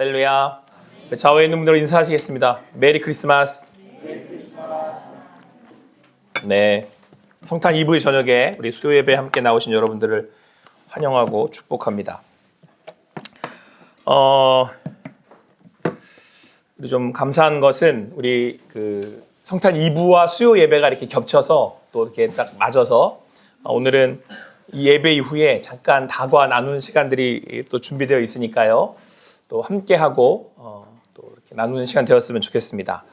할렐루야. 좌우에 있는 분들 인사하시겠습니다. 메리 크리스마스. 네, 성탄 이브 저녁에 우리 수요 예배에 함께 나오신 여러분들을 환영하고 축복합니다. 우리 좀 감사한 것은 우리 그 성탄 이브와 수요 예배가 이렇게 겹쳐서 또 이렇게 딱 맞아서 오늘은 이 예배 이후에 잠깐 다과 나누는 시간들이 또 준비되어 있으니까요. 또 함께 하고 또 이렇게 나누는 시간 되었으면 좋겠습니다.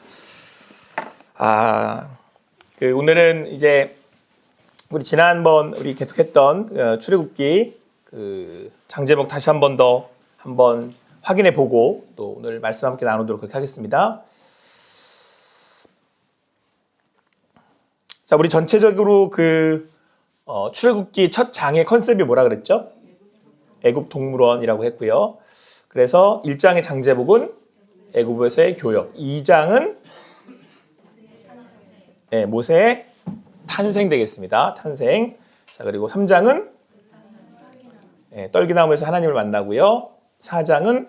오늘은 이제 우리 지난번 우리 계속했던 출애굽기 그 장제목 다시 한 번 더 확인해 보고 또 오늘 말씀 함께 나누도록 그렇게 하겠습니다. 자, 우리 전체적으로 그 출애굽기 첫 장의 컨셉이 뭐라 그랬죠? 애굽 동물원이라고 했고요. 그래서 1장의 장제목은 애굽에서의 교역, 2장은 모세의 탄생 되겠습니다. 탄생. 자, 그리고 3장은 떨기나무에서 하나님을 만나고요. 4장은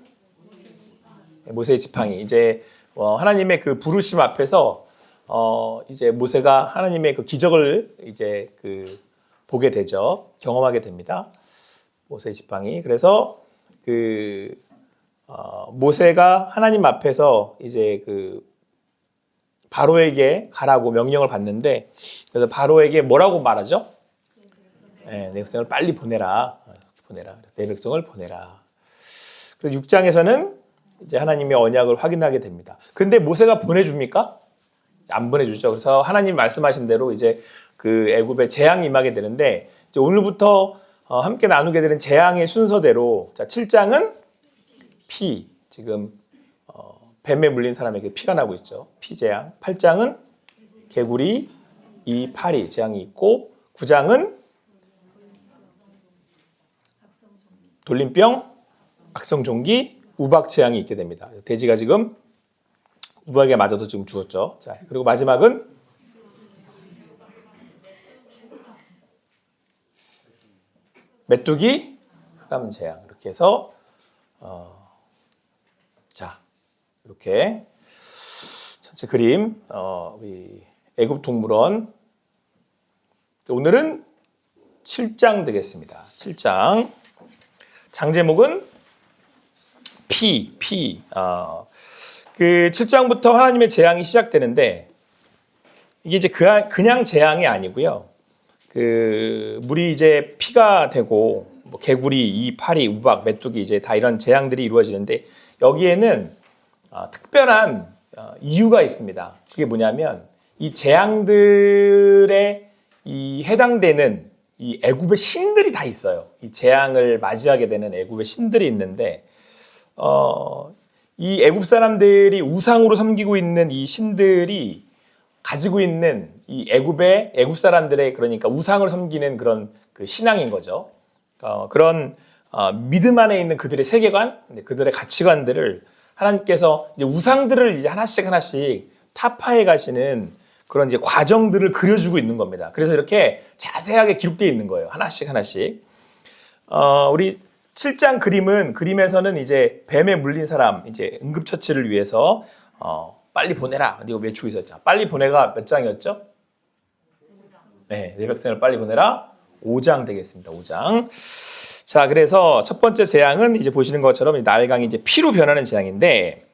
모세의 지팡이. 이제 하나님의 그 부르심 앞에서 이제 모세가 하나님의 그 기적을 이제 그 보게 되죠. 경험하게 됩니다. 모세의 지팡이. 그래서 그 모세가 하나님 앞에서 이제 그 바로에게 가라고 명령을 받는데, 그래서 바로에게 뭐라고 말하죠? 내 백성을 빨리 보내라. 내 백성을 보내라. 그래서 6장에서는 이제 하나님의 언약을 확인하게 됩니다. 근데 모세가 보내줍니까? 안 보내주죠. 그래서 하나님 말씀하신 대로 이제 그 애굽에 재앙이 임하게 되는데, 이제 오늘부터 함께 나누게 되는 재앙의 순서대로, 자, 7장은 피, 지금 뱀에 물린 사람에게 피가 나고 있죠. 피재앙. 8장은 개구리, 파리 재앙이 있고, 9장은 돌림병, 악성종기, 우박 재앙이 있게 됩니다. 돼지가 지금 우박에 맞아서 지금 죽었죠. 자, 그리고 마지막은 메뚜기, 흑암 재앙. 이렇게 해서 자, 이렇게 전체 그림 우리 애굽 동물원 오늘은 7장 되겠습니다. 7장 장제목은 그 7장부터 하나님의 재앙이 시작되는데, 이게 이제 그냥 재앙이 아니고요. 그 물이 이제 피가 되고 뭐 개구리, 파리, 우박, 메뚜기 이제 다 이런 재앙들이 이루어지는데, 여기에는 특별한 이유가 있습니다. 그게 뭐냐면 이 재앙들에 이 해당되는 이 애굽의 신들이 다 있어요. 이 재앙을 맞이하게 되는 애굽의 신들이 있는데, 이 애굽 사람들이 우상으로 섬기고 있는 이 신들이 가지고 있는 이 애굽 사람들의, 그러니까 우상을 섬기는 그런 그 신앙인 거죠. 그런 믿음 안에 있는 그들의 세계관, 그들의 가치관들을 하나님께서 이제 우상들을 이제 하나씩 타파해 가시는 그런 이제 과정들을 그려주고 있는 겁니다. 그래서 이렇게 자세하게 기록되어 있는 거예요. 하나씩. 우리 7장 그림에서는 이제 뱀에 물린 사람 이제 응급처치를 위해서 빨리 보내라. 그리고 외치고 있었죠. 빨리 보내가 몇 장이었죠? 네, 내 백성을 빨리 보내라. 5장 되겠습니다. 5장. 자, 그래서 첫 번째 재앙은 이제 보시는 것처럼 나일강이 이제 피로 변하는 재앙인데,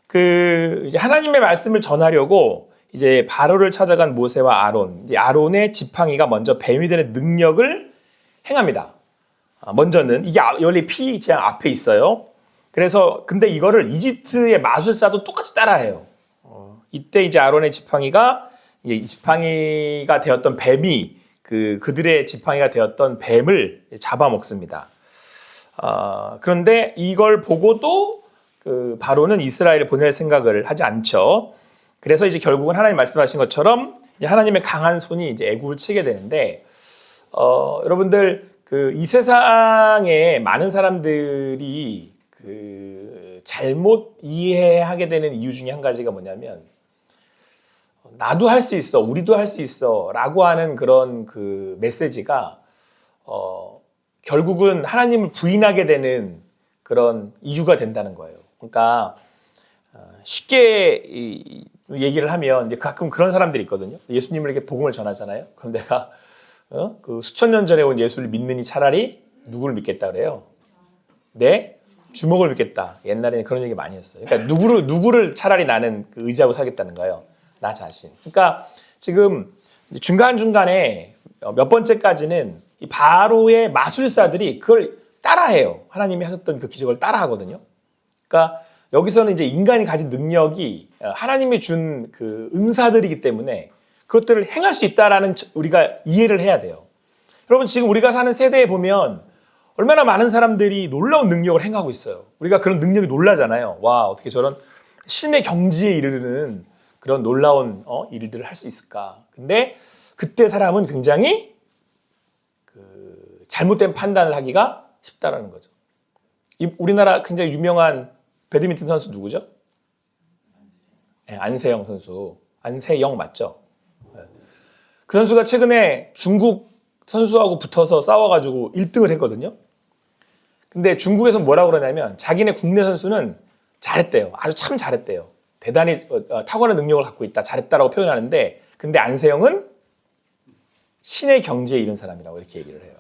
그 이제 하나님의 말씀을 전하려고 이제 바로를 찾아간 모세와 아론, 이제 아론의 지팡이가 먼저 뱀이 되는 능력을 행합니다. 먼저는 이게 원래 피 재앙 앞에 있어요. 그래서 근데 이거를 이집트의 마술사도 똑같이 따라해요. 이때 이제 아론의 지팡이가 이 지팡이가 되었던 뱀이 그들의 지팡이가 되었던 뱀을 잡아먹습니다. 그런데 이걸 보고도 그 바로는 이스라엘을 보낼 생각을 하지 않죠. 그래서 이제 결국은 하나님 말씀하신 것처럼 이제 하나님의 강한 손이 이제 애굽을 치게 되는데, 여러분들 그 이 세상에 많은 사람들이 그 잘못 이해하게 되는 이유 중에 한 가지가 뭐냐면, 나도 할 수 있어, 우리도 할 수 있어 라고 하는 그런 그 메시지가 결국은 하나님을 부인하게 되는 그런 이유가 된다는 거예요. 그러니까 쉽게 얘기를 하면 이제 가끔 그런 사람들이 있거든요. 예수님을 이렇게 복음을 전하잖아요. 그럼 내가 그 수천 년 전에 온 예수를 믿느니 차라리 누구를 믿겠다 그래요? 내 주먹을 믿겠다. 옛날에는 그런 얘기 많이 했어요. 그러니까 누구를 차라리 나는 그 의지하고 살겠다는 거예요. 나 자신. 그러니까 지금 중간중간에 몇 번째까지는 이 바로의 마술사들이 그걸 따라해요. 하나님이 하셨던 그 기적을 따라하거든요. 그러니까 여기서는 이제 인간이 가진 능력이 하나님이 준 그 은사들이기 때문에 그것들을 행할 수 있다라는 우리가 이해를 해야 돼요. 여러분 지금 우리가 사는 세대에 보면 얼마나 많은 사람들이 놀라운 능력을 행하고 있어요. 우리가 그런 능력이 놀라잖아요. 와, 어떻게 저런 신의 경지에 이르는 그런 놀라운 일들을 할 수 있을까. 근데 그때 사람은 굉장히 그 잘못된 판단을 하기가 쉽다라는 거죠. 우리나라 굉장히 유명한 배드민턴 선수 누구죠? 네, 안세영 선수. 안세영 맞죠? 네. 그 선수가 최근에 중국 선수하고 붙어서 싸워가지고 1등을 했거든요. 근데 중국에서 뭐라고 그러냐면 자기네 국내 선수는 잘했대요. 아주 참 잘했대요. 대단히 탁월한 능력을 갖고 있다. 잘했다라고 표현하는데 근데 안세영은 신의 경지에 이른 사람이라고 이렇게 얘기를 해요.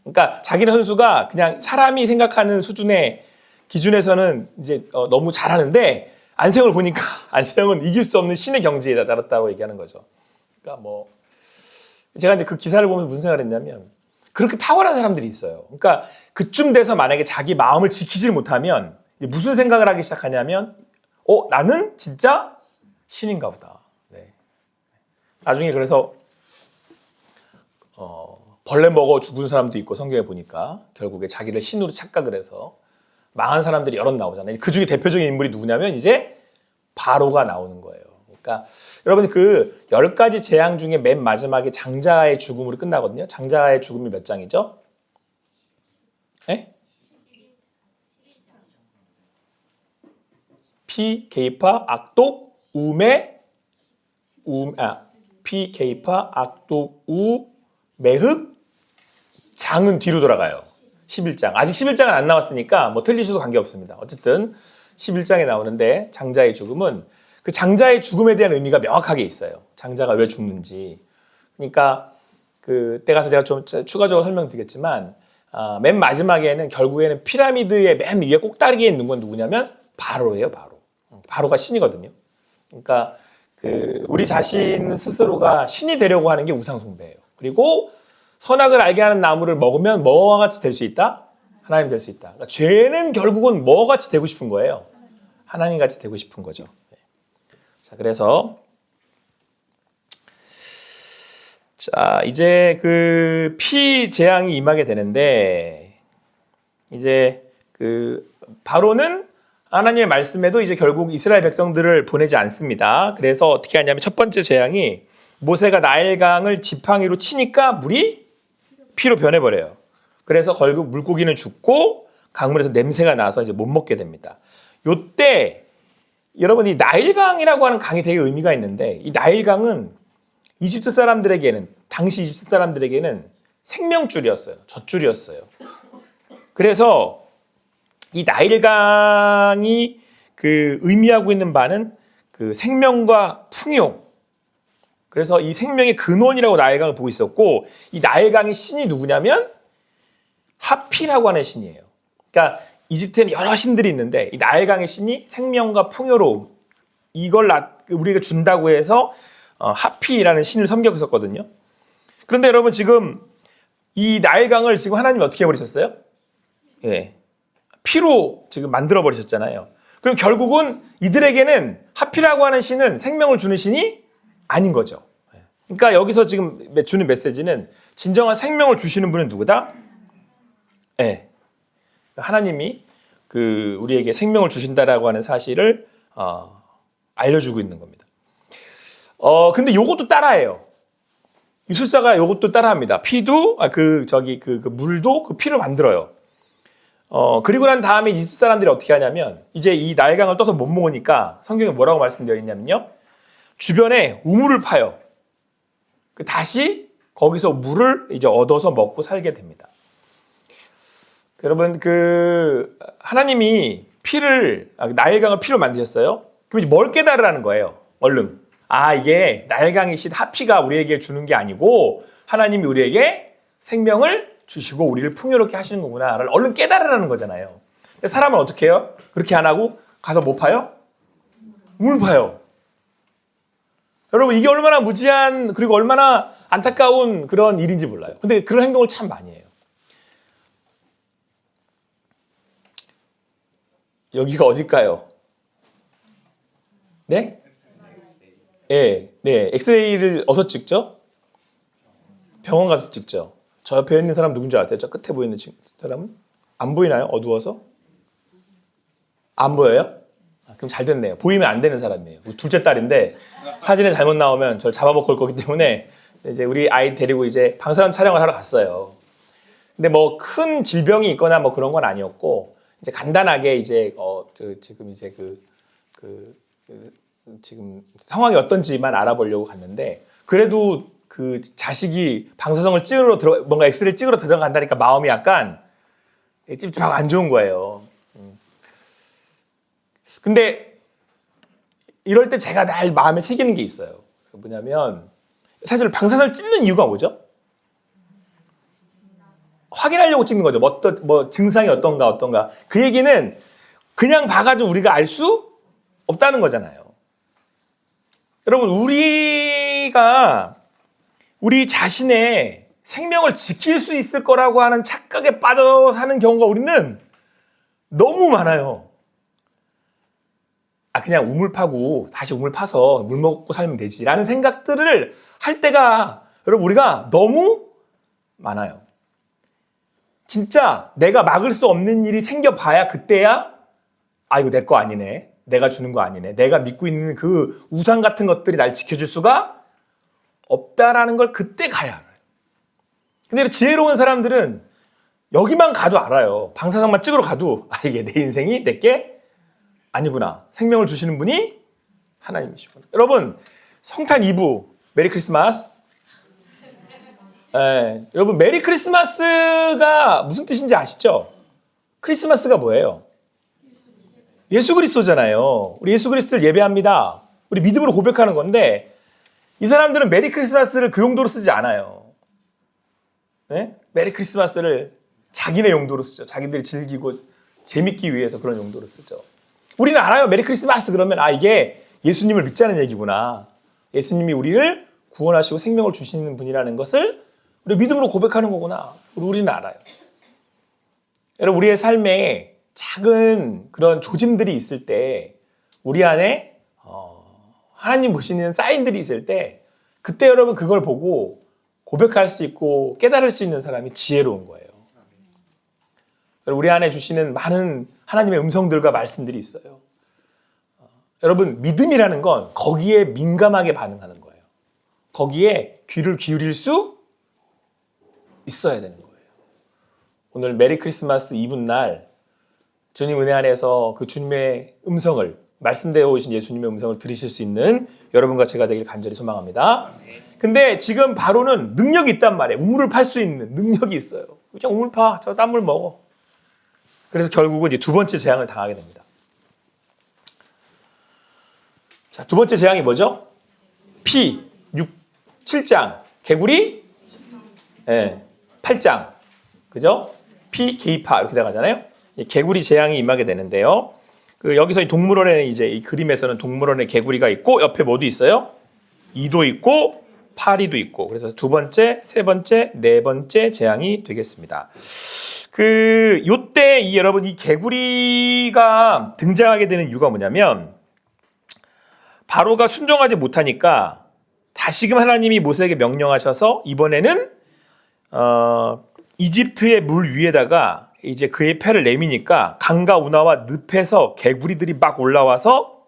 그러니까 자기네 선수가 그냥 사람이 생각하는 수준의 기준에서는 이제 너무 잘하는데 안세영을 보니까 안세영은 이길 수 없는 신의 경지에 달았다고 얘기하는 거죠. 그러니까 뭐 제가 이제 그 기사를 보면서 무슨 생각을 했냐면 그렇게 탁월한 사람들이 있어요. 그러니까 그쯤 돼서 만약에 자기 마음을 지키질 못하면 무슨 생각을 하기 시작하냐면 나는 진짜 신인가 보다. 네. 나중에 그래서 벌레 먹어 죽은 사람도 있고 성경에 보니까 결국에 자기를 신으로 착각을 해서 망한 사람들이 여럿 나오잖아요. 그 중에 대표적인 인물이 누구냐면 이제 바로가 나오는 거예요. 그러니까 여러분 그 10가지 재앙 중에 맨 마지막에 장자의 죽음으로 끝나거든요. 장자의 죽음이 몇 장이죠? 네? 피, 게이파, 악독, 피, 게이파, 악독, 매흑, 장은 뒤로 돌아가요. 11장. 아직 11장은 안 나왔으니까 뭐 틀리셔도 관계없습니다. 어쨌든 11장에 나오는데 장자의 죽음은 그 장자의 죽음에 대한 의미가 명확하게 있어요. 장자가 왜 죽는지. 그러니까 그때 가서 제가 좀 추가적으로 설명드리겠지만 맨 마지막에는 결국에는 피라미드의 맨 위에 꼭다리에 있는 건 누구냐면 바로예요. 바로. 바로가 신이거든요. 그러니까 우리 자신 스스로가 신이 되려고 하는 게 우상숭배예요. 그리고 선악을 알게 하는 나무를 먹으면 뭐와 같이 될 수 있다? 하나님 될 수 있다. 그러니까 죄는 결국은 뭐와 같이 되고 싶은 거예요? 하나님 같이 되고 싶은 거죠. 자, 그래서 자, 이제 그 피 재앙이 임하게 되는데 이제 바로는 하나님의 말씀에도 이제 결국 이스라엘 백성들을 보내지 않습니다. 그래서 어떻게 하냐면 첫 번째 재앙이 모세가 나일강을 지팡이로 치니까 물이 피로 변해버려요. 그래서 결국 물고기는 죽고 강물에서 냄새가 나서 이제 못 먹게 됩니다. 요때 여러분 이 나일강이라고 하는 강이 되게 의미가 있는데 이 나일강은 이집트 사람들에게는 당시 이집트 사람들에게는 생명줄이었어요. 젖줄이었어요. 그래서 이 나일강이 의미하고 있는 바는 생명과 풍요. 그래서 이 생명의 근원이라고 나일강을 보고 있었고 이 나일강의 신이 누구냐면 하피라고 하는 신이에요. 그러니까 이집트에는 여러 신들이 있는데 이 나일강의 신이 생명과 풍요로움 이걸 우리가 준다고 해서 하피라는 신을 섬겼었거든요. 그런데 여러분 지금 이 나일강을 지금 하나님이 어떻게 해버리셨어요? 예, 피로 지금 만들어 버리셨잖아요. 그럼 결국은 이들에게는 하피라고 하는 신은 생명을 주는 신이 아닌 거죠. 그러니까 여기서 지금 주는 메시지는 진정한 생명을 주시는 분은 누구다? 예, 하나님이 우리에게 생명을 주신다라고 하는 사실을 알려주고 있는 겁니다. 근데 이것도 따라해요. 이술사가 이것도 따라합니다. 피도 물도 그 피를 만들어요. 그리고 난 다음에 이집트 사람들이 어떻게 하냐면 이제 이 나일강을 떠서 못 먹으니까 성경에 뭐라고 말씀되어 있냐면요. 주변에 우물을 파요. 다시 거기서 물을 이제 얻어서 먹고 살게 됩니다. 여러분 하나님이 나일강을 피로 만드셨어요. 그럼 이제 뭘 깨달으라는 거예요? 얼른. 이게 나일강이신 하피가 우리에게 주는 게 아니고 하나님이 우리에게 생명을 주시고 우리를 풍요롭게 하시는 거구나를 얼른 깨달으라는 거잖아요. 근데 사람은 어떻게 해요? 그렇게 안 하고 가서 뭐 파요? 우물 파요. 여러분 이게 얼마나 무지한 그리고 얼마나 안타까운 그런 일인지 몰라요. 근데 그런 행동을 참 많이 해요. 여기가 어딜까요? 네? 네, 엑스레이를 어디서 찍죠? 병원 가서 찍죠. 저 옆에 있는 사람 누군지 아세요? 저 끝에 보이는 사람은? 안 보이나요? 어두워서? 안 보여요? 그럼 잘 됐네요. 보이면 안 되는 사람이에요. 둘째 딸인데 사진에 잘못 나오면 저를 잡아먹을 거기 때문에 이제 우리 아이 데리고 이제 방사선 촬영을 하러 갔어요. 근데 뭐 큰 질병이 있거나 뭐 그런 건 아니었고 이제 간단하게 이제 지금 이제 지금 상황이 어떤지만 알아보려고 갔는데 그래도 그 자식이 방사선을 찍으러 뭔가 엑스레이를 찍으러 들어간다니까 마음이 약간 찝찝하고 안 좋은 거예요. 근데 이럴 때 제가 늘 마음에 새기는 게 있어요. 뭐냐면 사실 방사선을 찍는 이유가 뭐죠? 확인하려고 찍는 거죠. 뭐 증상이 어떤가. 그 얘기는 그냥 봐가지고 우리가 알 수 없다는 거잖아요. 여러분 우리가 우리 자신의 생명을 지킬 수 있을 거라고 하는 착각에 빠져 사는 경우가 우리는 너무 많아요. 그냥 우물 파고 다시 우물 파서 물 먹고 살면 되지라는 생각들을 할 때가 여러분 우리가 너무 많아요. 진짜 내가 막을 수 없는 일이 생겨봐야 그때야 이거 내 거 아니네. 내가 주는 거 아니네. 내가 믿고 있는 그 우상 같은 것들이 날 지켜줄 수가 없다라는 걸 그때 가야 알아요. 근데 지혜로운 사람들은 여기만 가도 알아요. 방사선만 찍으러 가도 이게 내 인생이 내게 아니구나. 생명을 주시는 분이 하나님이시구나. 여러분 성탄 2부 메리 크리스마스. 여러분 메리 크리스마스가 무슨 뜻인지 아시죠? 크리스마스가 뭐예요? 예수 그리스도잖아요. 우리 예수 그리스도를 예배합니다. 우리 믿음으로 고백하는 건데 이 사람들은 메리 크리스마스를 그 용도로 쓰지 않아요. 네? 메리 크리스마스를 자기네 용도로 쓰죠. 자기들이 즐기고 재밌기 위해서 그런 용도로 쓰죠. 우리는 알아요. 메리 크리스마스 그러면 이게 예수님을 믿자는 얘기구나. 예수님이 우리를 구원하시고 생명을 주시는 분이라는 것을 우리 믿음으로 고백하는 거구나. 우리는 알아요. 여러분 우리의 삶에 작은 그런 조짐들이 있을 때 우리 안에 하나님 보시는 사인들이 있을 때 그때 여러분 그걸 보고 고백할 수 있고 깨달을 수 있는 사람이 지혜로운 거예요. 우리 안에 주시는 많은 하나님의 음성들과 말씀들이 있어요. 여러분 믿음이라는 건 거기에 민감하게 반응하는 거예요. 거기에 귀를 기울일 수 있어야 되는 거예요. 오늘 메리 크리스마스 이브날 주님 은혜 안에서 그 주님의 음성을 말씀되어 오신 예수님의 음성을 들으실 수 있는 여러분과 제가 되길 간절히 소망합니다. 근데 지금 바로는 능력이 있단 말이에요. 우물을 팔 수 있는 능력이 있어요. 그냥 우물 파. 저 딴 물 먹어. 그래서 결국은 이제 두 번째 재앙을 당하게 됩니다. 자, 두 번째 재앙이 뭐죠? 7장. 개구리 8장. 그죠? 개이파 이렇게 나가잖아요. 개구리 재앙이 임하게 되는데요. 여기서 이 동물원에 이제 이 그림에서는 동물원에 개구리가 있고 옆에 뭐도 있어요? 이도 있고 파리도 있고. 그래서 두 번째, 세 번째, 네 번째 재앙이 되겠습니다. 요때 여러분 이 개구리가 등장하게 되는 이유가 뭐냐면 바로가 순종하지 못하니까 다시금 하나님이 모세에게 명령하셔서 이번에는 이집트의 물 위에다가 이제 그의 폐를 내미니까 강과 운하와 늪에서 개구리들이 막 올라와서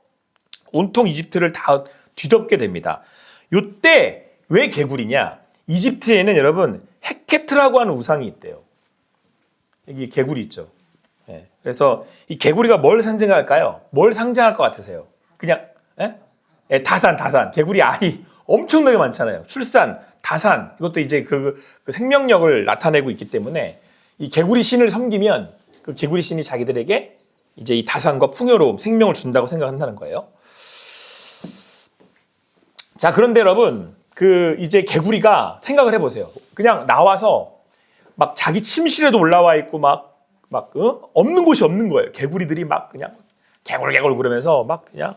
온통 이집트를 다 뒤덮게 됩니다. 요때 왜 개구리냐? 이집트에는 여러분 헤케트라고 하는 우상이 있대요. 여기 개구리 있죠. 그래서 이 개구리가 뭘 상징할까요? 뭘 상징할 것 같으세요? 그냥 다산. 개구리 알이 엄청나게 많잖아요. 출산, 다산 이것도 이제 그 생명력을 나타내고 있기 때문에 이 개구리 신을 섬기면 그 개구리 신이 자기들에게 이제 이 다산과 풍요로움, 생명을 준다고 생각한다는 거예요. 자, 그런데 여러분, 그 이제 개구리가 생각을 해보세요. 그냥 나와서 막 자기 침실에도 올라와 있고 없는 곳이 없는 거예요. 개구리들이 막 그냥 개굴개굴 그러면서 막 그냥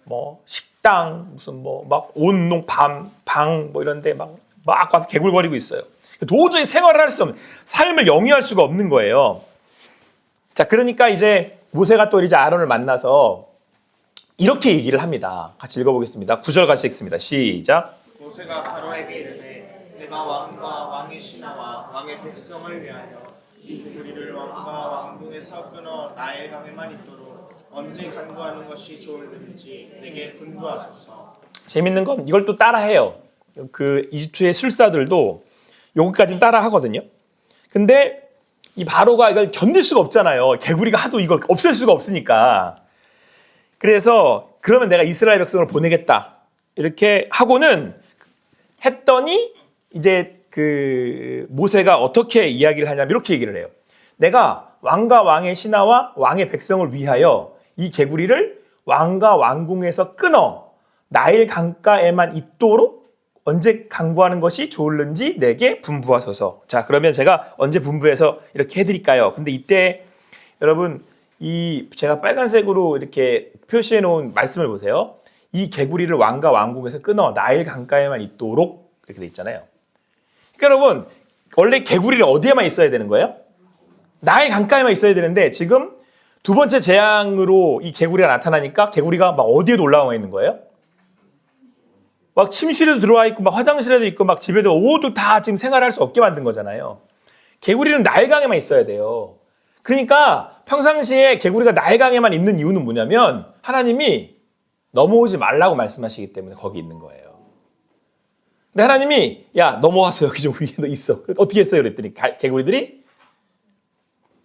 뭐 식당 무슨 뭐 막 온농 방 뭐 이런데 막 와서 개굴거리고 있어요. 도저히 생활을 할 수 없는, 삶을 영위할 수가 없는 거예요. 자, 그러니까 이제 모세가 또 이제 아론을 만나서 이렇게 얘기를 합니다. 같이 읽어보겠습니다. 9절 같이 읽습니다. 시작. 모세가 바로에게 이르되 내가 왕과 왕의 신하와 왕의 백성을 위하여 이 개구리를 왕과 왕궁에서 끊어 나일 강에만 있도록 언제 간구하는 것이 좋을는지 내게 분부하소서. 재밌는 건 이걸 또 따라해요. 그 이집트의 술사들도 여기까지는 따라 하거든요. 근데 이 바로가 이걸 견딜 수가 없잖아요. 개구리가 하도 이걸 없앨 수가 없으니까. 그래서 그러면 내가 이스라엘 백성을 보내겠다. 이렇게 하고는 했더니 이제 그 모세가 어떻게 이야기를 하냐면 이렇게 얘기를 해요. 내가 왕과 왕의 신하와 왕의 백성을 위하여 이 개구리를 왕과 왕궁에서 끊어 나일 강가에만 있도록 언제 간구하는 것이 좋을는지 내게 분부하소서. 자, 그러면 제가 언제 분부해서 이렇게 해드릴까요? 근데 이때 여러분 이 제가 빨간색으로 이렇게 표시해 놓은 말씀을 보세요. 이 개구리를 왕과 왕궁에서 끊어 나일 강가에만 있도록 이렇게 돼 있잖아요. 그러니까 여러분 원래 개구리를 어디에만 있어야 되는 거예요? 나일 강가에만 있어야 되는데 지금 두 번째 재앙으로 이 개구리가 나타나니까 개구리가 막 어디에도 올라와 있는 거예요? 막 침실에도 들어와 있고 막 화장실에도 있고 막 집에도 오도 다 지금 생활할 수 없게 만든 거잖아요. 개구리는 나일강에만 있어야 돼요. 그러니까 평상시에 개구리가 나일강에만 있는 이유는 뭐냐면 하나님이 넘어오지 말라고 말씀하시기 때문에 거기 있는 거예요. 근데 하나님이 야 넘어와서 여기 좀 위에 너 있어. 어떻게 했어요? 그랬더니 개구리들이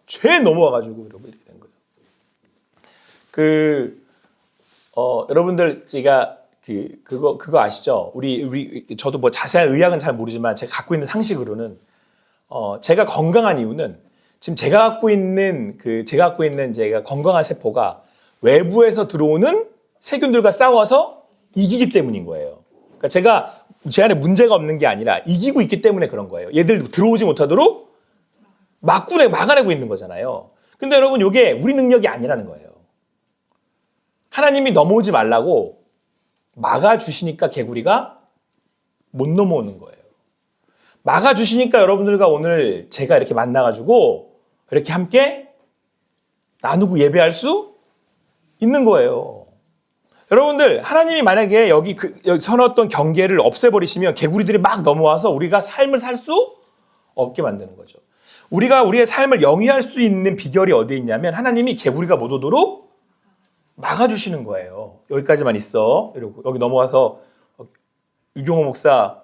죄 넘어와가지고 이렇게 된 거예요. 여러분들 제가 그거 아시죠? 우리 저도 뭐 자세한 의학은 잘 모르지만 제가 갖고 있는 상식으로는 제가 건강한 이유는 지금 제가 갖고 있는 제가 건강한 세포가 외부에서 들어오는 세균들과 싸워서 이기기 때문인 거예요. 그러니까 제 안에 문제가 없는 게 아니라 이기고 있기 때문에 그런 거예요. 얘들 들어오지 못하도록 막아내고 있는 거잖아요. 근데 여러분 이게 우리 능력이 아니라는 거예요. 하나님이 넘어오지 말라고 막아주시니까 개구리가 못 넘어오는 거예요. 막아주시니까 여러분들과 오늘 제가 이렇게 만나가지고 이렇게 함께 나누고 예배할 수 있는 거예요. 여러분들 하나님이 만약에 여기 서놓았던 경계를 없애버리시면 개구리들이 막 넘어와서 우리가 삶을 살 수 없게 만드는 거죠. 우리가 우리의 삶을 영위할 수 있는 비결이 어디에 있냐면 하나님이 개구리가 못 오도록 막아주시는 거예요. 여기까지만 있어. 이러고 여기 넘어와서 유경호 목사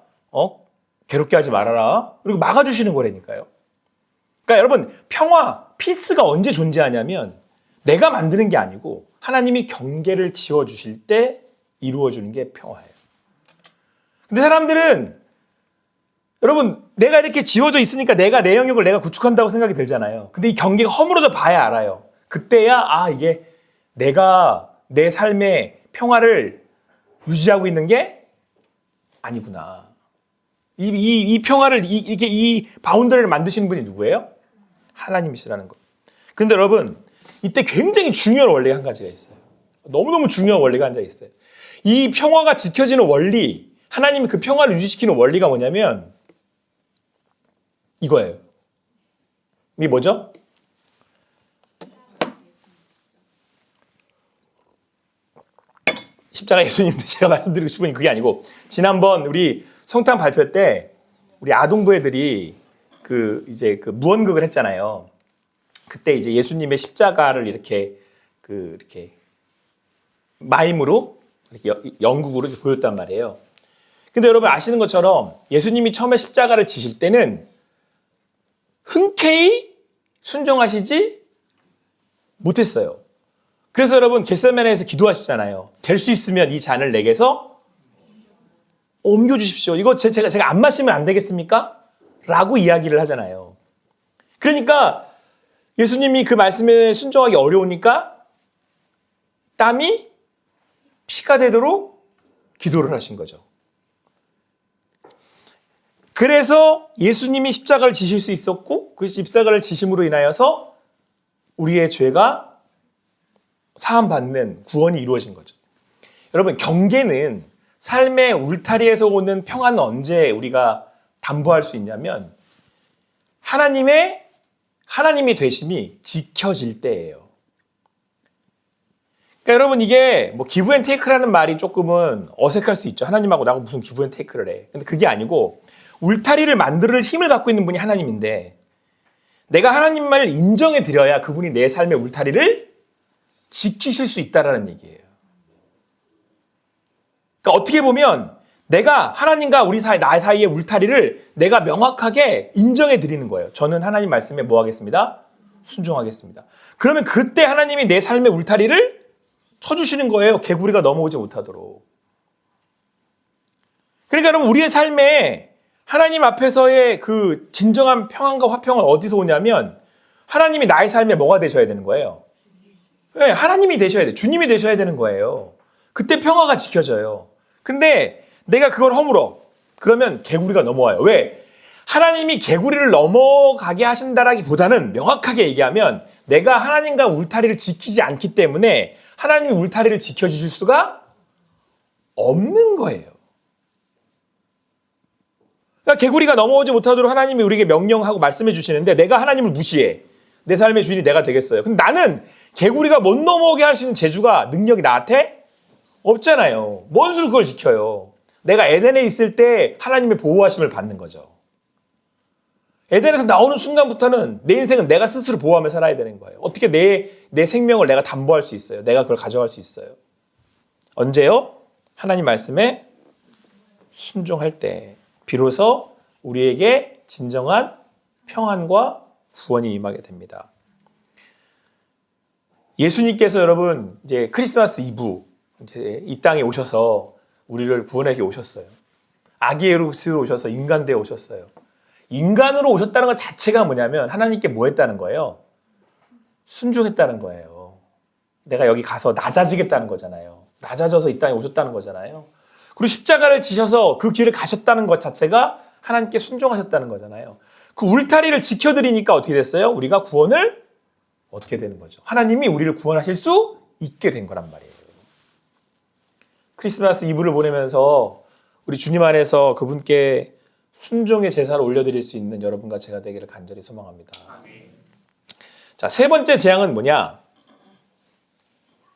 괴롭게 하지 말아라. 그리고 막아주시는 거라니까요. 그러니까 여러분 평화, 피스가 언제 존재하냐면 내가 만드는 게 아니고 하나님이 경계를 지어주실 때 이루어지는 게 평화예요. 근데 사람들은 여러분 내가 이렇게 지어져 있으니까 내가 내 영역을 내가 구축한다고 생각이 들잖아요. 근데 이 경계가 허물어져 봐야 알아요. 그때야 이게 내가 내 삶의 평화를 유지하고 있는 게 아니구나. 이 평화를 이 바운더리를 만드시는 분이 누구예요? 하나님이시라는 거. 근데 여러분 이때 굉장히 중요한 원리가 한 가지가 있어요. 너무너무 중요한 원리가 한 가지가 있어요. 이 평화가 지켜지는 원리, 하나님이 그 평화를 유지시키는 원리가 뭐냐면 이거예요. 이게 뭐죠? 십자가 예수님인데 제가 말씀드리고 싶은 게 그게 아니고 지난번 우리 성탄 발표 때 우리 아동부 애들이 이제 무언극을 했잖아요. 그때 이제 예수님의 십자가를 이렇게 마임으로 이렇게 연극으로 이렇게 보였단 말이에요. 근데 여러분 아시는 것처럼 예수님이 처음에 십자가를 지실 때는 흔쾌히 순종하시지 못했어요. 그래서 여러분 겟세마네에서 기도하시잖아요. 될 수 있으면 이 잔을 내게서 옮겨주십시오. 이거 제가 안 마시면 안 되겠습니까? 라고 이야기를 하잖아요. 그러니까 예수님이 그 말씀에 순종하기 어려우니까 땀이 피가 되도록 기도를 하신 거죠. 그래서 예수님이 십자가를 지실 수 있었고 그 십자가를 지심으로 인하여서 우리의 죄가 사함받는 구원이 이루어진 거죠. 여러분, 경계는 삶의 울타리에서 오는 평안은 언제 우리가 담보할 수 있냐면 하나님의 되심이 지켜질 때예요. 그러니까 여러분, 이게 뭐 기브 앤 테이크라는 말이 조금은 어색할 수 있죠. 하나님하고 나하고 무슨 기브 앤 테이크를 해. 근데 그게 아니고 울타리를 만들 힘을 갖고 있는 분이 하나님인데 내가 하나님만을 인정해 드려야 그분이 내 삶의 울타리를 지키실 수 있다라는 얘기예요. 그러니까 어떻게 보면 내가 하나님과 나 사이의 울타리를 내가 명확하게 인정해 드리는 거예요. 저는 하나님 말씀에 뭐 하겠습니다? 순종하겠습니다. 그러면 그때 하나님이 내 삶의 울타리를 쳐주시는 거예요. 개구리가 넘어오지 못하도록. 그러니까 여러분, 우리의 삶에 하나님 앞에서의 그 진정한 평안과 화평은 어디서 오냐면 하나님이 나의 삶에 뭐가 되셔야 되는 거예요? 네, 하나님이 되셔야 돼요. 주님이 되셔야 되는 거예요. 그때 평화가 지켜져요. 근데 내가 그걸 허물어. 그러면 개구리가 넘어와요. 왜? 하나님이 개구리를 넘어가게 하신다라기보다는 명확하게 얘기하면 내가 하나님과 울타리를 지키지 않기 때문에 하나님이 울타리를 지켜주실 수가 없는 거예요. 그러니까 개구리가 넘어오지 못하도록 하나님이 우리에게 명령하고 말씀해 주시는데 내가 하나님을 무시해. 내 삶의 주인이 내가 되겠어요. 근데 나는 개구리가 못 넘어오게 할 수 있는 재주가, 능력이 나한테 없잖아요. 뭔 수로 그걸 지켜요. 내가 에덴에 있을 때 하나님의 보호하심을 받는 거죠. 에덴에서 나오는 순간부터는 내 인생은 내가 스스로 보호하며 살아야 되는 거예요. 어떻게 내 생명을 내가 담보할 수 있어요? 내가 그걸 가져갈 수 있어요. 언제요? 하나님 말씀에 순종할 때 비로소 우리에게 진정한 평안과 구원이 임하게 됩니다. 예수님께서 여러분 이제 크리스마스 이브 이제 이 땅에 오셔서 우리를 구원하게 오셨어요. 아기 예수로 오셔서 인간되어 오셨어요. 인간으로 오셨다는 것 자체가 뭐냐면 하나님께 뭐 했다는 거예요? 순종했다는 거예요. 내가 여기 가서 낮아지겠다는 거잖아요. 낮아져서 이 땅에 오셨다는 거잖아요. 그리고 십자가를 지셔서 그 길을 가셨다는 것 자체가 하나님께 순종하셨다는 거잖아요. 그 울타리를 지켜드리니까 어떻게 됐어요? 우리가 구원을 어떻게 되는 거죠? 하나님이 우리를 구원하실 수 있게 된 거란 말이에요. 크리스마스 이브를 보내면서 우리 주님 안에서 그분께 순종의 제사를 올려드릴 수 있는 여러분과 제가 되기를 간절히 소망합니다. 자, 세 번째 재앙은 뭐냐?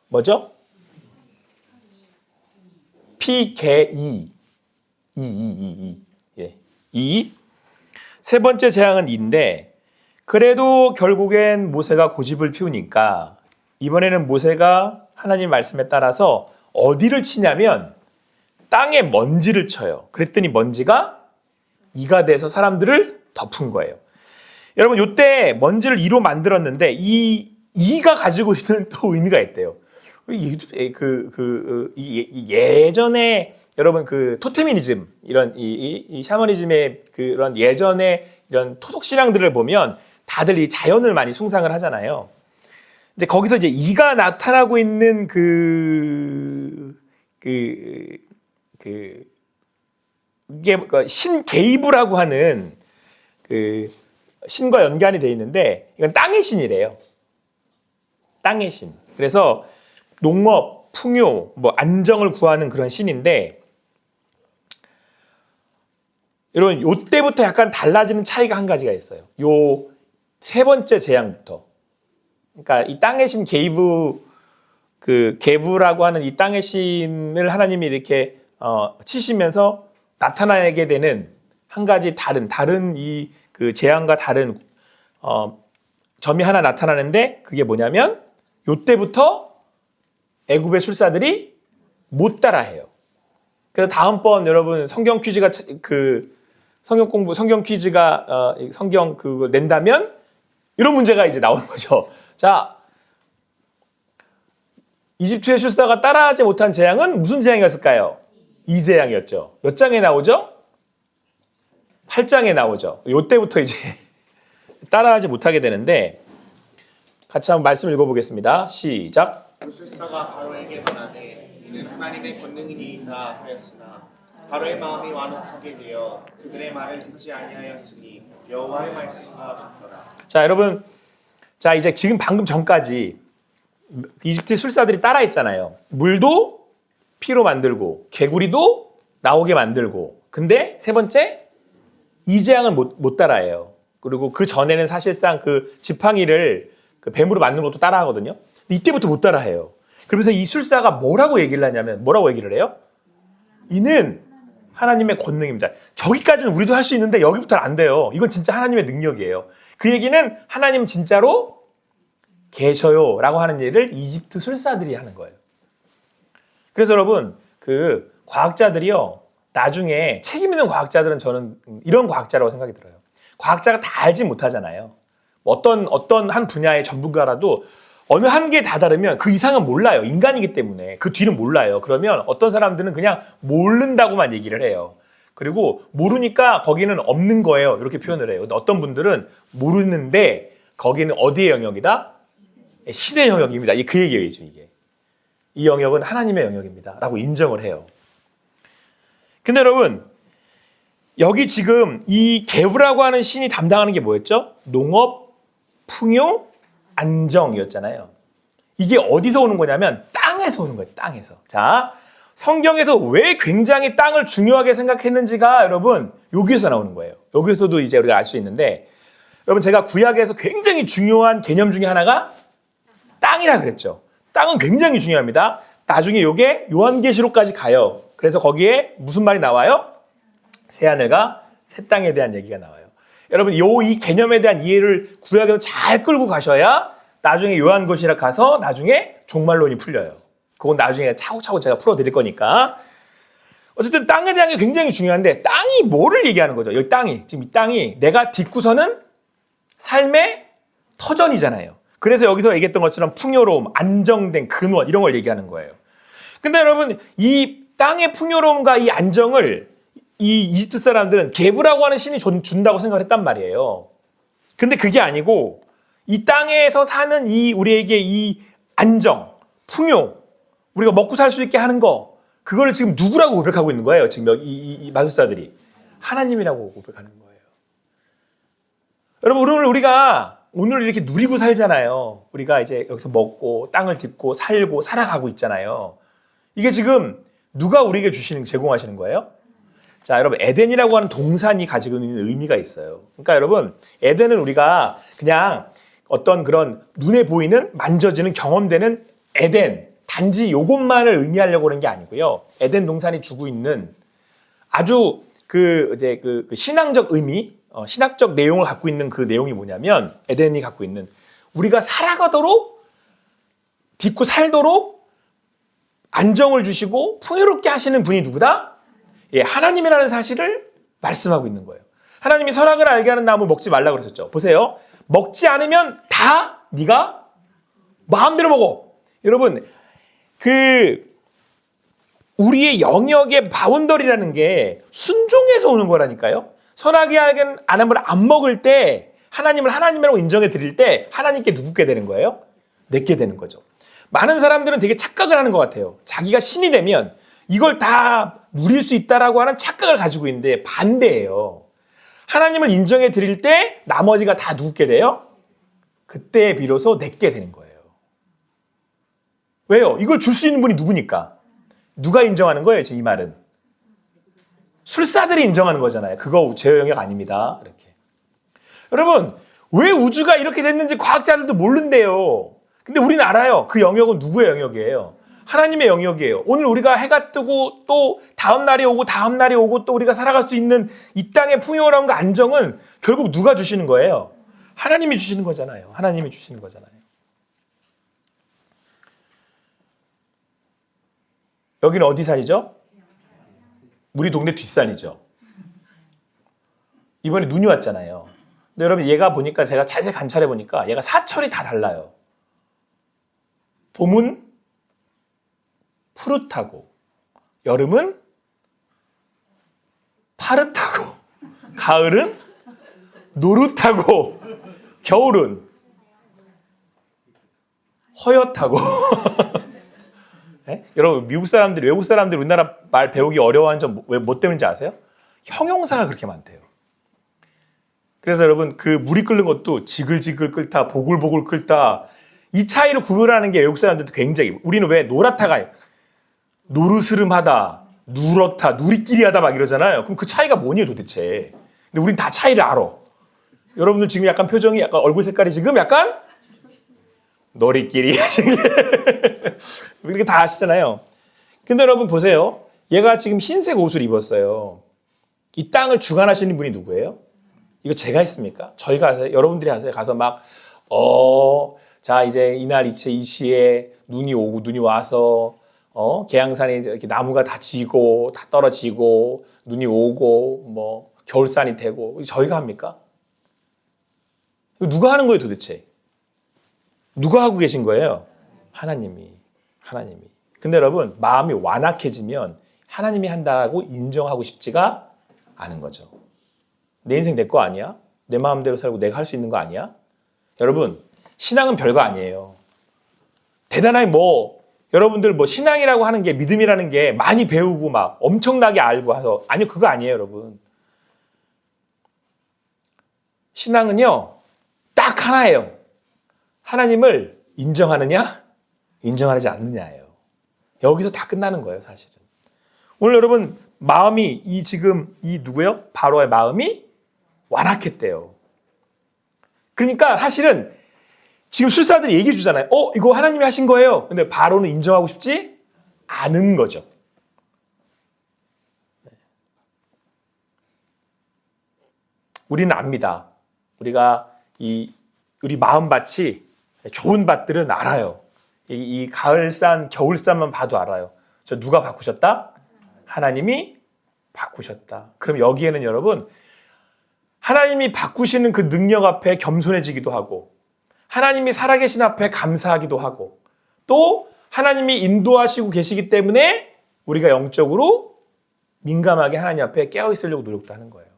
뭐죠? 피개이. 예. 세 번째 재앙은 이인데 그래도 결국엔 모세가 고집을 피우니까 이번에는 모세가 하나님 말씀에 따라서 어디를 치냐면 땅에 먼지를 쳐요. 그랬더니 먼지가 이가 돼서 사람들을 덮은 거예요. 여러분, 이때 먼지를 이로 만들었는데 이가 가지고 있는 또 의미가 있대요. 예전에 여러분 그 토테미니즘 이런 이 샤머니즘의 그런 예전에 이런 토속 신앙들을 보면 다들 이 자연을 많이 숭상을 하잖아요. 이제 거기서 이제 이가 나타나고 있는 이게 신 게이브라고 하는 그 신과 연관이 되어 있는데 이건 땅의 신이래요. 땅의 신. 그래서 농업, 풍요, 뭐 안정을 구하는 그런 신인데 여러분 요때부터 약간 달라지는 차이가 한 가지가 있어요. 요 세 번째 재앙부터. 그러니까 이 땅의 신 게브라고 하는 이 땅의 신을 하나님이 이렇게 치시면서 나타나게 되는 한 가지 다른 이 그 재앙과 다른 점이 하나 나타나는데 그게 뭐냐면 요때부터 애굽의 술사들이 못 따라해요. 그래서 다음번 여러분 성경 퀴즈가 성경 퀴즈가 성경 그걸 낸다면 이런 문제가 이제 나오는 거죠. 자, 이집트의 술사가 따라하지 못한 재앙은 무슨 재앙이었을까요? 이 재앙이었죠. 몇 장에 나오죠? 8장에 나오죠. 요때부터 이제 따라하지 못하게 되는데 같이 한번 말씀 읽어보겠습니다. 시작. 요술사가 바로에게 말하되 이는 하나님의 권능이니이다 하였으나 바로의 마음이 완혹하게 되어 그들의 말을 듣지 아니하였으니 여호와의 말씀과 같더라. 자, 여러분, 자 이제 지금 방금 전까지 이집트 술사들이 따라했잖아요. 물도 피로 만들고 개구리도 나오게 만들고. 근데 세 번째 이 재앙은 못 따라해요. 그리고 그 전에는 사실상 그 지팡이를 그 뱀으로 만든 것도 따라하거든요. 근데 이때부터 못 따라해요. 그러면서 이 술사가 뭐라고 얘기를 하냐면 뭐라고 얘기를 해요? 이는 하나님의 권능입니다. 저기까지는 우리도 할 수 있는데 여기부터는 안 돼요. 이건 진짜 하나님의 능력이에요. 그 얘기는 하나님 진짜로 계셔요 라고 하는 얘기를 이집트 술사들이 하는 거예요. 그래서 여러분 그 과학자들이요 나중에 책임 있는 과학자들은 저는 이런 과학자라고 생각이 들어요. 과학자가 다 알지 못하잖아요. 어떤 한 분야의 전문가라도 어느 한계에 다다르면 그 이상은 몰라요. 인간이기 때문에 그 뒤는 몰라요. 그러면 어떤 사람들은 그냥 모른다고만 얘기를 해요. 그리고 모르니까 거기는 없는 거예요. 이렇게 표현을 해요. 근데 어떤 분들은 모르는데 거기는 어디의 영역이다? 신의 영역입니다. 그 얘기예요. 이게. 이 영역은 하나님의 영역입니다. 라고 인정을 해요. 근데 여러분 여기 지금 이 게브라고 하는 신이 담당하는 게 뭐였죠? 농업, 풍요, 안정이었잖아요. 이게 어디서 오는 거냐면 땅에서 오는 거예요. 땅에서. 자, 성경에서 왜 굉장히 땅을 중요하게 생각했는지가 여러분 여기에서 나오는 거예요. 여기서도 이제 우리가 알 수 있는데 여러분 제가 구약에서 굉장히 중요한 개념 중에 하나가 땅이라 그랬죠. 땅은 굉장히 중요합니다. 나중에 이게 요한계시록까지 가요. 그래서 거기에 무슨 말이 나와요? 새하늘과 새 땅에 대한 얘기가 나와요. 여러분 이 개념에 대한 이해를 구약에서 잘 끌고 가셔야 나중에 요한계시록 가서 나중에 종말론이 풀려요. 그건 나중에 차곡차곡 제가 풀어드릴 거니까. 어쨌든 땅에 대한 게 굉장히 중요한데 땅이 뭐를 얘기하는 거죠? 여기 땅이 지금 이 땅이 내가 딛고서는 삶의 터전이잖아요. 그래서 여기서 얘기했던 것처럼 풍요로움, 안정된 근원 이런 걸 얘기하는 거예요. 근데 여러분 이 땅의 풍요로움과 이 안정을 이 이집트 사람들은 게브라고 하는 신이 준다고 생각을 했단 말이에요. 근데 그게 아니고 이 땅에서 사는 우리에게 이 안정, 풍요, 우리가 먹고 살 수 있게 하는 거 그거를 지금 누구라고 고백하고 있는 거예요. 지금 이 마술사들이 하나님이라고 고백하는 거예요. 여러분 우리가 오늘 이렇게 누리고 살잖아요. 우리가 이제 여기서 먹고 땅을 딛고 살고 살아가고 있잖아요. 이게 지금 누가 우리에게 제공하시는 거예요? 자, 여러분 에덴이라고 하는 동산이 가지고 있는 의미가 있어요. 그러니까 여러분 에덴은 우리가 그냥 어떤 그런 눈에 보이는 만져지는 경험되는 에덴 단지 요것만을 의미하려고 하는 게 아니고요. 에덴 동산이 주고 있는 아주 그 신앙적 의미, 신학적 내용을 갖고 있는 그 내용이 뭐냐면 에덴이 갖고 있는 우리가 살아가도록 딛고 살도록 안정을 주시고 풍요롭게 하시는 분이 누구다? 예, 하나님이라는 사실을 말씀하고 있는 거예요. 하나님이 선악을 알게 하는 나무 먹지 말라고 그러셨죠. 보세요. 먹지 않으면 다 네가 마음대로 먹어. 여러분 우리의 영역의 바운더리라는 게 순종해서 오는 거라니까요. 선악이 알게 안 하면 안 먹을 때 하나님을 하나님이라고 인정해 드릴 때 하나님께 누구게 되는 거예요? 내게 되는 거죠. 많은 사람들은 되게 착각을 하는 것 같아요. 자기가 신이 되면 이걸 다 누릴 수 있다라고 하는 착각을 가지고 있는데 반대예요. 하나님을 인정해 드릴 때 나머지가 다 누구게 돼요? 그때 비로소 내게 되는 거예요. 왜요? 이걸 줄 수 있는 분이 누구니까? 누가 인정하는 거예요? 지금 이 말은. 술사들이 인정하는 거잖아요. 그거 제 영역 아닙니다. 이렇게. 여러분, 왜 우주가 이렇게 됐는지 과학자들도 모른대요. 근데 우리는 알아요. 그 영역은 누구의 영역이에요? 하나님의 영역이에요. 오늘 우리가 해가 뜨고 또 다음 날이 오고 또 우리가 살아갈 수 있는 이 땅의 풍요로움과 안정은 결국 누가 주시는 거예요? 하나님이 주시는 거잖아요. 하나님이 주시는 거잖아요. 여기는 어디 산이죠? 우리 동네 뒷산이죠. 이번에 눈이 왔잖아요. 근데 여러분 얘가 보니까 제가 자세히 관찰해 보니까 얘가 사철이 다 달라요. 봄은 푸릇하고 여름은 파릇하고 가을은 노릇하고 겨울은 허옇다고. 네? 여러분 미국 사람들이 외국 사람들이 우리나라 말 배우기 어려워하는 점 뭐 때문인지 아세요? 형용사가 그렇게 많대요. 그래서 여러분 그 물이 끓는 것도 지글지글 끓다 보글보글 끓다 이 차이를 구별하는 게 외국 사람들도 굉장히 우리는 왜 노랗다가 노르스름하다 누렇다 누리끼리하다 막 이러잖아요. 그럼 그 차이가 뭐니 도대체? 근데 우린 다 차이를 알아. 여러분들 지금 약간 표정이 약간 얼굴 색깔이 지금 약간 너리끼리 이렇게 다 아시잖아요. 근데 여러분 보세요. 얘가 지금 흰색 옷을 입었어요. 이 땅을 주관하시는 분이 누구예요? 이거 제가 했습니까? 저희가 하세요? 여러분들이 하세요? 가서 막 자 이제 이날 이 시에 눈이 오고 눈이 와서 계양산에 이렇게 나무가 다 지고 다 떨어지고 눈이 오고 뭐 겨울산이 되고 저희가 합니까? 이거 누가 하는 거예요 도대체? 누가 하고 계신 거예요? 하나님이. 근데 여러분 마음이 완악해지면 하나님이 한다고 인정하고 싶지가 않은 거죠. 내 인생 내 거 아니야? 내 마음대로 살고 내가 할 수 있는 거 아니야? 여러분 신앙은 별거 아니에요. 대단하게 여러분들 신앙이라고 하는 게 믿음이라는 게 많이 배우고 막 엄청나게 알고 해서 아니요 그거 아니에요 여러분. 신앙은요 딱 하나예요. 하나님을 인정하느냐 인정하지 않느냐예요. 여기서 다 끝나는 거예요 사실은. 오늘 여러분 마음이 지금 누구예요? 바로의 마음이 완악했대요. 그러니까 사실은 지금 술사들이 얘기해 주잖아요. 이거 하나님이 하신 거예요. 근데 바로는 인정하고 싶지 않은 거죠. 우리는 압니다. 우리가 우리 마음밭이 좋은 밭들은 알아요. 이 가을산, 겨울산만 봐도 알아요. 저 누가 바꾸셨다? 하나님이 바꾸셨다. 그럼 여기에는 여러분 하나님이 바꾸시는 그 능력 앞에 겸손해지기도 하고 하나님이 살아계신 앞에 감사하기도 하고 또 하나님이 인도하시고 계시기 때문에 우리가 영적으로 민감하게 하나님 앞에 깨어있으려고 노력도 하는 거예요.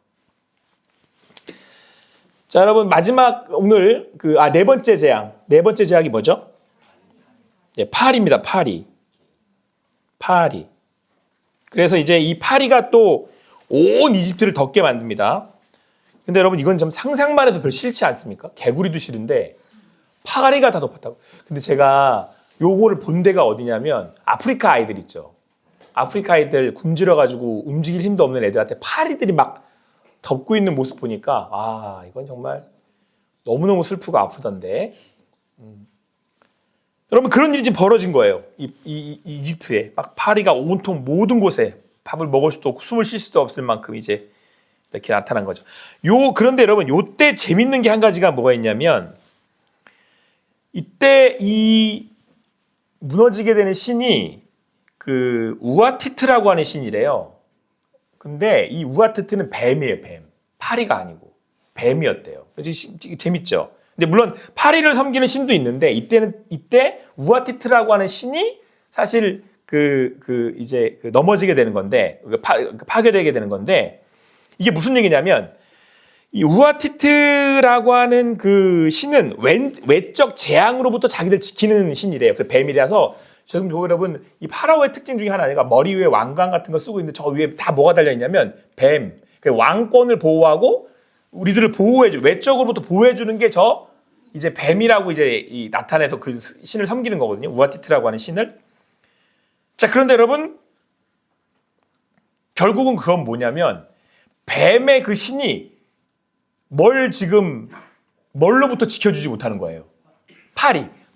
자 여러분 마지막 오늘 네 번째 재앙. 네 번째 재앙이 뭐죠? 네, 파리입니다. 파리. 그래서 이제 이 파리가 또 온 이집트를 덮게 만듭니다. 근데 여러분 이건 좀 상상만 해도 별 싫지 않습니까? 개구리도 싫은데 파리가 다 덮었다고. 근데 제가 요거를 본 데가 어디냐면 아프리카 아이들 있죠. 아프리카 아이들 굶주려가지고 움직일 힘도 없는 애들한테 파리들이 막 덮고 있는 모습 보니까 이건 정말 너무너무 슬프고 아프던데. 여러분 그런 일이 지금 벌어진 거예요. 이집트에 막 파리가 온통 모든 곳에 밥을 먹을 수도 없고 숨을 쉴 수도 없을 만큼 이제 이렇게 나타난 거죠. 그런데 여러분 요때 재밌는 게 한 가지가 뭐가 있냐면 이때 이 무너지게 되는 신이 그 우아티트라고 하는 신이래요. 근데 이 우아티트는 뱀이에요, 뱀. 파리가 아니고 뱀이었대요. 재밌죠? 근데 물론 파리를 섬기는 신도 있는데 이때 우아티트라고 하는 신이 사실 이제 넘어지게 되는 건데 파괴되게 되는 건데 이게 무슨 얘기냐면 이 우아티트라고 하는 그 신은 외적 재앙으로부터 자기들 지키는 신이래요. 그 뱀이라서 지금 여러분 이 파라오의 특징 중에 하나가 머리 위에 왕관 같은 거 쓰고 있는데 저 위에 다 뭐가 달려 있냐면 뱀. 왕권을 보호하고 우리들을 보호해줘 외적으로부터 보호해주는 게 이제 뱀이라고 이제 나타내서 그 신을 섬기는 거거든요. 우아티트라고 하는 신을. 자 그런데 여러분 결국은 그건 뭐냐면 뱀의 그 신이 뭘로부터 지켜주지 못하는 거예요.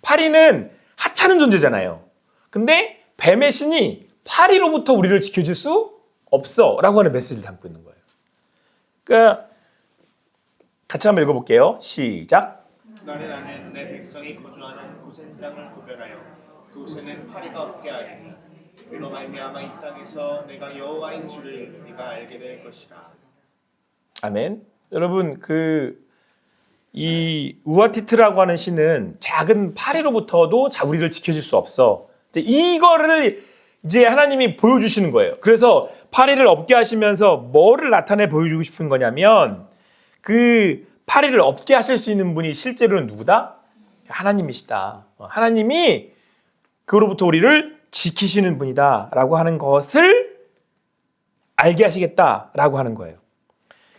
파리는 하찮은 존재잖아요. 근데 뱀의 신이 파리로부터 우리를 지켜줄 수 없어 라고 하는 메시지를 담고 있는 거예요. 그러니까 같이 한번 읽어볼게요. 시작. 그날에 나는 내 백성이 거주하는 고센 땅을 구별하여 그곳에는 파리가 없게 하리니 이로 말미암아 이 땅에서 내가 여호와인 줄을 네가 알게 될 것이라. 아멘. 여러분 이 우아티트라고 하는 신은 작은 파리로부터도 우리를 지켜줄 수 없어. 이거를 이제 하나님이 보여주시는 거예요. 그래서 파리를 없게 하시면서 뭐를 나타내 보여주고 싶은 거냐면 그 파리를 없게 하실 수 있는 분이 실제로는 누구다? 하나님이시다. 하나님이 그로부터 우리를 지키시는 분이다 라고 하는 것을 알게 하시겠다라고 하는 거예요.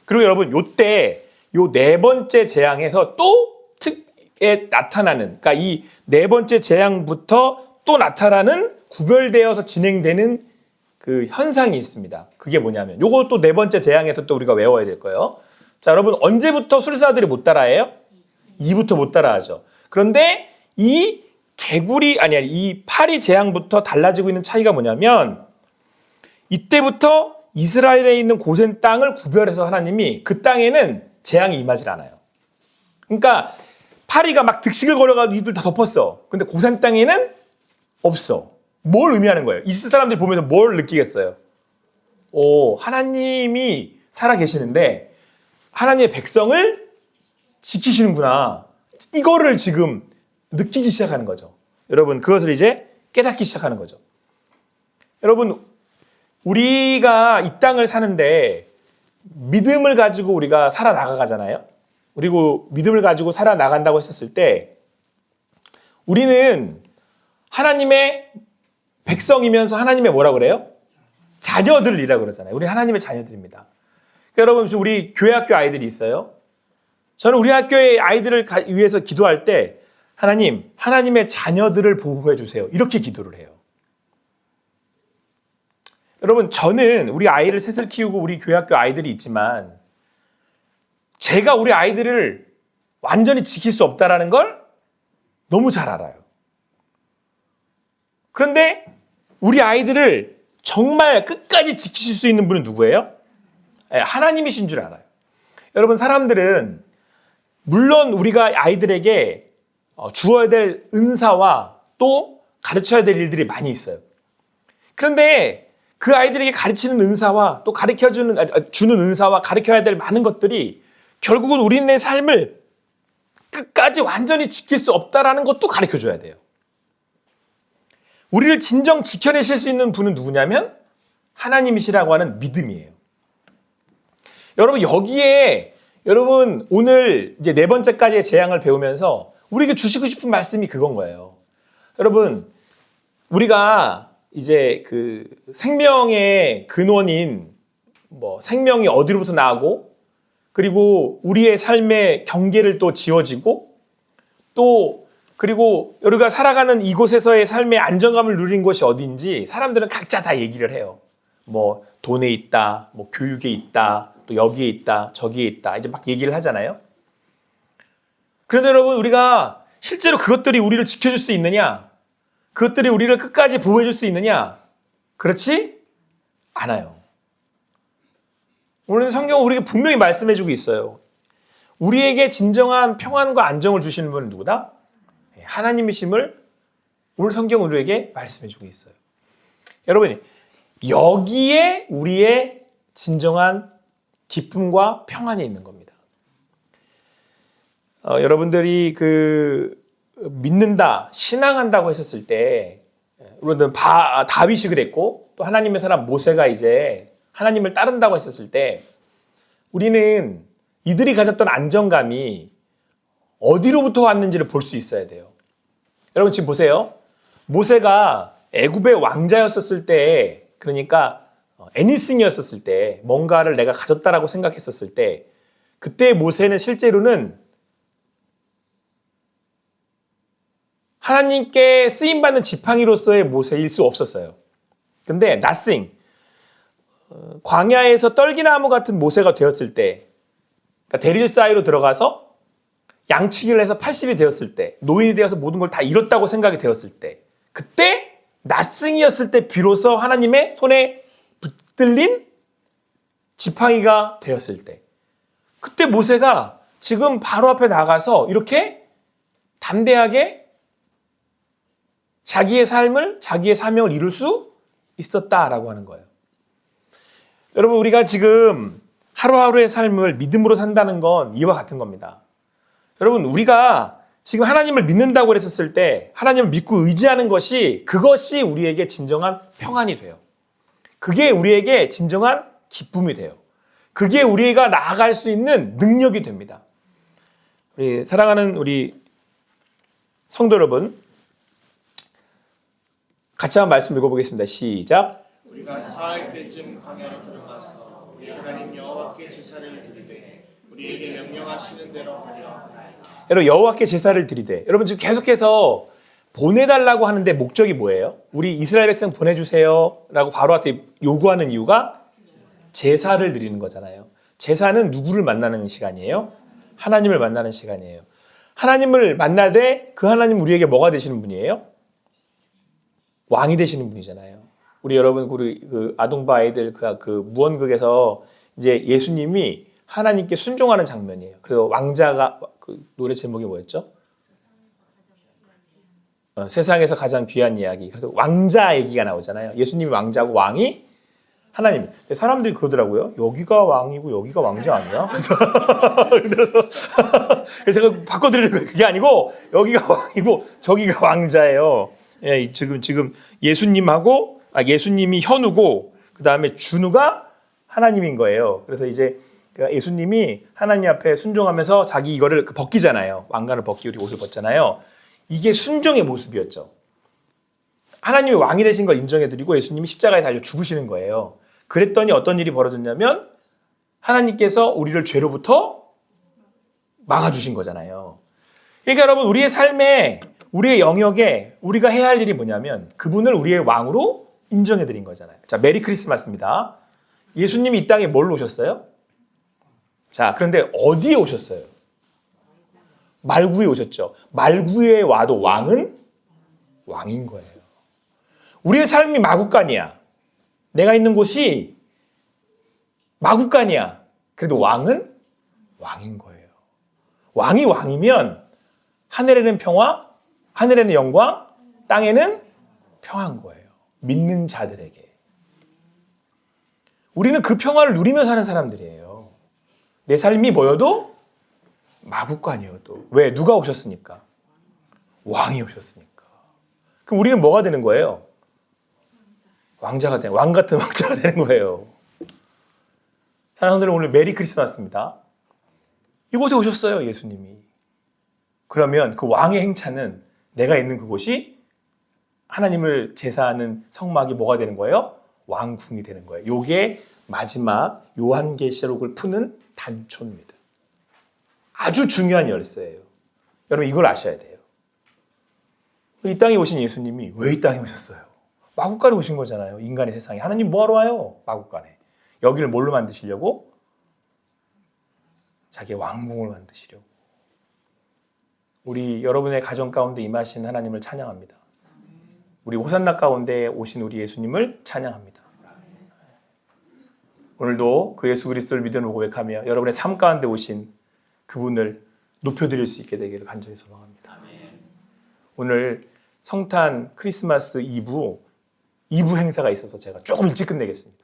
그리고 여러분, 요때 요 네 번째 재앙에서 또 특에 나타나는, 그러니까 이 네 번째 재앙부터 또 나타나는 구별되어서 진행되는 그 현상이 있습니다. 그게 뭐냐면 요거 또 네 번째 재앙에서 또 우리가 외워야 될 거예요. 자, 여러분, 언제부터 술사들이 못 따라해요? 2부터 못 따라하죠. 그런데 이 이 파리 재앙부터 달라지고 있는 차이가 뭐냐면 이때부터 이스라엘에 있는 고센 땅을 구별해서 하나님이 그 땅에는 재앙이 임하질 않아요. 그러니까 파리가 막 득식을 걸어가지고 이들 다 덮었어. 근데 고센 땅에는 없어. 뭘 의미하는 거예요? 이스라엘 사람들이 보면서 뭘 느끼겠어요? 하나님이 살아계시는데 하나님의 백성을 지키시는구나. 이거를 지금 느끼기 시작하는 거죠. 여러분, 그것을 이제 깨닫기 시작하는 거죠. 여러분, 우리가 이 땅을 사는데 믿음을 가지고 우리가 살아나가잖아요. 그리고 믿음을 가지고 살아나간다고 했었을 때 우리는 하나님의 백성이면서 하나님의 뭐라고 그래요? 자녀들이라고 그러잖아요. 우리 하나님의 자녀들입니다. 그러니까 여러분, 우리 교회 학교 아이들이 있어요. 저는 우리 학교의 아이들을 위해서 기도할 때 하나님, 하나님의 자녀들을 보호해 주세요. 이렇게 기도를 해요. 여러분, 저는 우리 아이를 셋을 키우고 우리 교회 학교 아이들이 있지만 제가 우리 아이들을 완전히 지킬 수 없다는 걸 너무 잘 알아요. 그런데 우리 아이들을 정말 끝까지 지키실 수 있는 분은 누구예요? 하나님이신 줄 알아요. 여러분, 사람들은 물론 우리가 아이들에게 주어야 될 은사와 또 가르쳐야 될 일들이 많이 있어요. 그런데 그 아이들에게 가르치는 은사와 또 주는 은사와 가르쳐야 될 많은 것들이 결국은 우리네 삶을 끝까지 완전히 지킬 수 없다라는 것도 가르쳐줘야 돼요. 우리를 진정 지켜내실 수 있는 분은 누구냐면 하나님이시라고 하는 믿음이에요. 여러분, 여기에 여러분 오늘 이제 네 번째까지의 재앙을 배우면서 우리에게 주시고 싶은 말씀이 그건 거예요. 여러분, 우리가 이제 그 생명의 근원인 생명이 어디로부터 나오고 그리고 우리의 삶의 경계를 또 지어지고 또 그리고 우리가 살아가는 이곳에서의 삶의 안정감을 누린 곳이 어딘지 사람들은 각자 다 얘기를 해요. 돈에 있다, 교육에 있다, 또 여기에 있다, 저기에 있다, 이제 막 얘기를 하잖아요. 그런데 여러분, 우리가 실제로 그것들이 우리를 지켜줄 수 있느냐? 그것들이 우리를 끝까지 보호해줄 수 있느냐? 그렇지 않아요. 오늘 성경은 우리에게 분명히 말씀해주고 있어요. 우리에게 진정한 평안과 안정을 주시는 분은 누구다? 하나님이심을 오늘 성경은 우리에게 말씀해주고 있어요. 여러분, 여기에 우리의 진정한 기쁨과 평안이 있는 겁니다. 여러분들이 믿는다, 신앙한다고 했었을 때, 우리는 다윗이 그랬고, 또 하나님의 사람 모세가 이제 하나님을 따른다고 했었을 때, 우리는 이들이 가졌던 안정감이 어디로부터 왔는지를 볼 수 있어야 돼요. 여러분, 지금 보세요. 모세가 애굽의 왕자였었을 때, 그러니까 애니싱이었었을 때, 뭔가를 내가 가졌다라고 생각했었을 때, 그때 모세는 실제로는 하나님께 쓰임받는 지팡이로서의 모세일 수 없었어요. 근데 nothing, 광야에서 떨기나무 같은 모세가 되었을 때, 그러니까 대릴 사이로 들어가서 양치기를 해서 80이 되었을 때, 노인이 되어서 모든 걸 다 잃었다고 생각이 되었을 때, 그때 nothing이었을 때 비로소 하나님의 손에 붙들린 지팡이가 되었을 때, 그때 모세가 지금 바로 앞에 나가서 이렇게 담대하게 자기의 삶을, 자기의 사명을 이룰 수 있었다라고 하는 거예요. 여러분, 우리가 지금 하루하루의 삶을 믿음으로 산다는 건 이와 같은 겁니다. 여러분, 우리가 지금 하나님을 믿는다고 했었을 때 하나님을 믿고 의지하는 것이 그것이 우리에게 진정한 평안이 돼요. 그게 우리에게 진정한 기쁨이 돼요. 그게 우리가 나아갈 수 있는 능력이 됩니다. 우리 사랑하는 우리 성도 여러분, 같이 한번 말씀 읽어보겠습니다. 시작. 우리가 사할 때쯤 광야로 들어가서 우리 하나님 여호와께 제사를 드리되 우리에게 명령하시는 대로 하려 하나이다. 여러분, 여호와께 제사를 드리되, 여러분 지금 계속해서 보내달라고 하는데 목적이 뭐예요? 우리 이스라엘 백성 보내주세요 라고 바로한테 요구하는 이유가 제사를 드리는 거잖아요. 제사는 누구를 만나는 시간이에요? 하나님을 만나는 시간이에요. 하나님을 만날 때 그 하나님 우리에게 뭐가 되시는 분이에요? 왕이 되시는 분이잖아요. 우리 여러분, 우리 그 아동바 아이들 그 무언극에서 이제 예수님이 하나님께 순종하는 장면이에요. 그래서 왕자가, 그 노래 제목이 뭐였죠? 세상에서 가장 귀한 이야기. 그래서 왕자 얘기가 나오잖아요. 예수님이 왕자고 왕이 하나님. 사람들이 그러더라고요. 여기가 왕이고 여기가 왕자 아니야? 그래서 제가 바꿔드리는 거예요. 그게 아니고 여기가 왕이고 저기가 왕자예요. 예, 지금 예수님이 현우고 그 다음에 준우가 하나님인 거예요. 그래서 이제 예수님이 하나님 앞에 순종하면서 자기 이거를 벗기잖아요. 왕관을 벗기고 우리 옷을 벗잖아요. 이게 순종의 모습이었죠. 하나님이 왕이 되신 걸 인정해드리고 예수님이 십자가에 달려 죽으시는 거예요. 그랬더니 어떤 일이 벌어졌냐면 하나님께서 우리를 죄로부터 막아주신 거잖아요. 그러니까 여러분, 우리의 삶에, 우리의 영역에 우리가 해야 할 일이 뭐냐면 그분을 우리의 왕으로 인정해드린 거잖아요. 자, 메리 크리스마스입니다. 예수님이 이 땅에 뭘로 오셨어요? 자, 그런데 어디에 오셨어요? 말구에 오셨죠. 말구에 와도 왕은 왕인 거예요. 우리의 삶이 마구간이야. 내가 있는 곳이 마구간이야. 그래도 왕은 왕인 거예요. 왕이 왕이면 하늘에는 평화, 하늘에는 영광, 땅에는 평화인 거예요. 믿는 자들에게. 우리는 그 평화를 누리며 사는 사람들이에요. 내 삶이 뭐여도 마구간이어도. 왜? 누가 오셨으니까? 왕이 오셨으니까. 그럼 우리는 뭐가 되는 거예요? 왕자가 되는, 왕 같은 왕자가 되는 거예요. 사랑하는 오늘 메리 크리스마스입니다. 이곳에 오셨어요, 예수님이. 그러면 그 왕의 행차는 내가 있는 그곳이 하나님을 제사하는 성막이 뭐가 되는 거예요? 왕궁이 되는 거예요. 이게 마지막 요한계시록을 푸는 단초입니다. 아주 중요한 열쇠예요. 여러분, 이걸 아셔야 돼요. 이 땅에 오신 예수님이 왜 이 땅에 오셨어요? 마구간에 오신 거잖아요. 인간의 세상에. 하나님 뭐하러 와요? 마구간에. 여기를 뭘로 만드시려고? 자기의 왕궁을 만드시려고. 우리 여러분의 가정 가운데 임하신 하나님을 찬양합니다. 우리 호산나 가운데 오신 우리 예수님을 찬양합니다. 오늘도 그 예수 그리스도를 믿음으로 고백하며 여러분의 삶 가운데 오신 그분을 높여드릴 수 있게 되기를 간절히 소망합니다. 오늘 성탄 크리스마스 이브 행사가 있어서 제가 조금 일찍 끝내겠습니다.